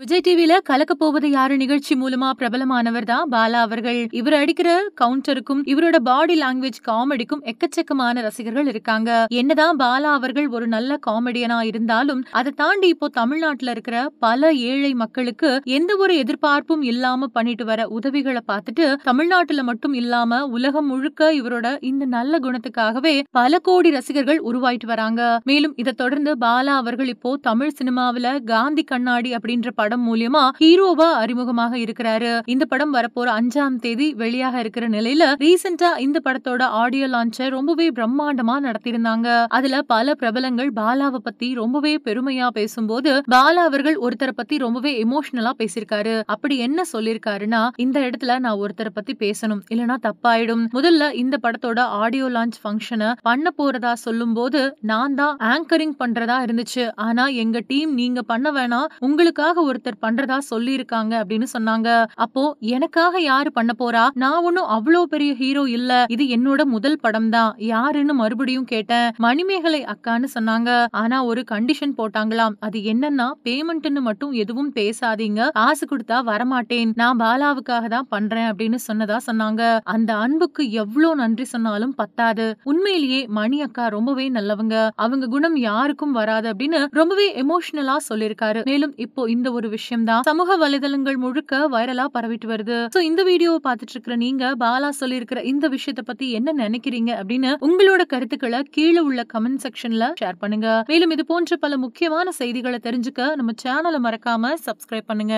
விஜய் டிவில கலக்கப் போவது யாரு நிகழ்ச்சி மூலமா பிரபலமானவர் தான் பாலா அவர்கள். இவர் அடிக்கிற கவுண்டருக்கும் இவரோட பாடி லாங்குவேஜ் காமெடிக்கும் எக்கச்சக்கமான ரசிகர்கள் இருக்காங்க. என்னதான் பாலா அவர்கள் ஒரு நல்ல காமெடியனா இருந்தாலும் அதை தாண்டி இப்போ தமிழ்நாட்டுல இருக்கிற பல ஏழை மக்களுக்கு எந்த ஒரு எதிர்பார்ப்பும் இல்லாம பண்ணிட்டு வர உதவிகளை பார்த்துட்டு தமிழ்நாட்டுல மட்டும் இல்லாம உலகம் முழுக்க இவரோட இந்த நல்ல குணத்துக்காகவே பல கோடி ரசிகர்கள் உருவாயிட்டு வராங்க. மேலும் இதை தொடர்ந்து பாலா அவர்கள் இப்போ தமிழ் சினிமாவில காந்தி கண்ணாடி அப்படின்ற படம் மூலியமா ஹீரோவா அறிமுகமாக இருக்கிறாரு. இந்த படம் வரப்போற 5ஆம் தேதி வெளியாக இருக்கிற நிலையில ரீசெண்டா இந்த படத்தோட ஆடியோ லான்ச்ச ரொம்பவே பிரம்மாண்டமா நடத்திருந்தாங்க. அதுல பல பிரபலங்கள் பாலாவை பத்தி ரொம்பவே பெருமையா பேசும்போது பாலா அவர்கள் ஒருத்தரை பத்தி ரொம்பவே எமோஷனலா பேசியிருக்காரு. அப்படி என்ன சொல்லிருக்காருன்னா, இந்த இடத்துல நான் ஒருத்தரை பத்தி பேசணும், இல்லனா தப்பாயிடும். முதல்ல இந்த படத்தோட ஆடியோ லான்ச் ஃபங்க்ஷனை பண்ண போறதா சொல்லும் போது நான் தான் ஆங்கரிங் பண்றதா இருந்துச்சு. ஆனா எங்க டீம் நீங்க பண்ண வேணாம், உங்களுக்காக ஒருத்தர் பண்றதா சொல்லி இருக்காங்க அப்படின்னு சொன்னாங்க. அப்போ எனக்காக யாரு பண்ண போறா? நான் ஒன்னும் அவ்வளவு பெரிய ஹீரோ இல்ல, இது என்னோட முதல் படம் தான், யாருன்னு மறுபடியும் கேட்டேன். மணிமேகலை அக்கான்னு சொன்னாங்க. ஆனா ஒரு கண்டிஷன் போட்டாங்களாம். அது என்னன்னா, பேமெண்ட்னு மட்டும் எதுவும் பேசாதீங்க, காசு கொடுத்தா வரமாட்டேன், நான் பாலாவுக்காக தான் பண்றேன் அப்படின்னு சொன்னதா சொன்னாங்க. அந்த அன்புக்கு எவ்வளவு நன்றி சொன்னாலும் பத்தாது. உண்மையிலேயே மணி அக்கா ரொம்பவே நல்லவங்க, அவங்க குணம் யாருக்கும் வராது அப்படின்னு ரொம்பவே எமோஷனலா சொல்லிருக்காரு. மேலும் இப்போ இந்த ஒரு விஷயம் தான் சமூக வலைதளங்கள் முழுக்க வைரலா பரவிட்டு வருது. சோ இந்த வீடியோவை பார்த்துட்டு இருக்கிற நீங்க பாலா சொல்லியிருக்கிற இந்த விஷயத்தை பத்தி என்ன நினைக்கிறீங்க அப்படின்னு உங்களோட கருத்துக்களை கீழே உள்ள கமெண்ட் செக்ஷன்ல ஷேர் பண்ணுங்க. மேலும் இது போன்ற பல முக்கியமான செய்திகளை தெரிஞ்சுக்க நம்ம சேனலை மறக்காம சப்ஸ்கிரைப் பண்ணுங்க.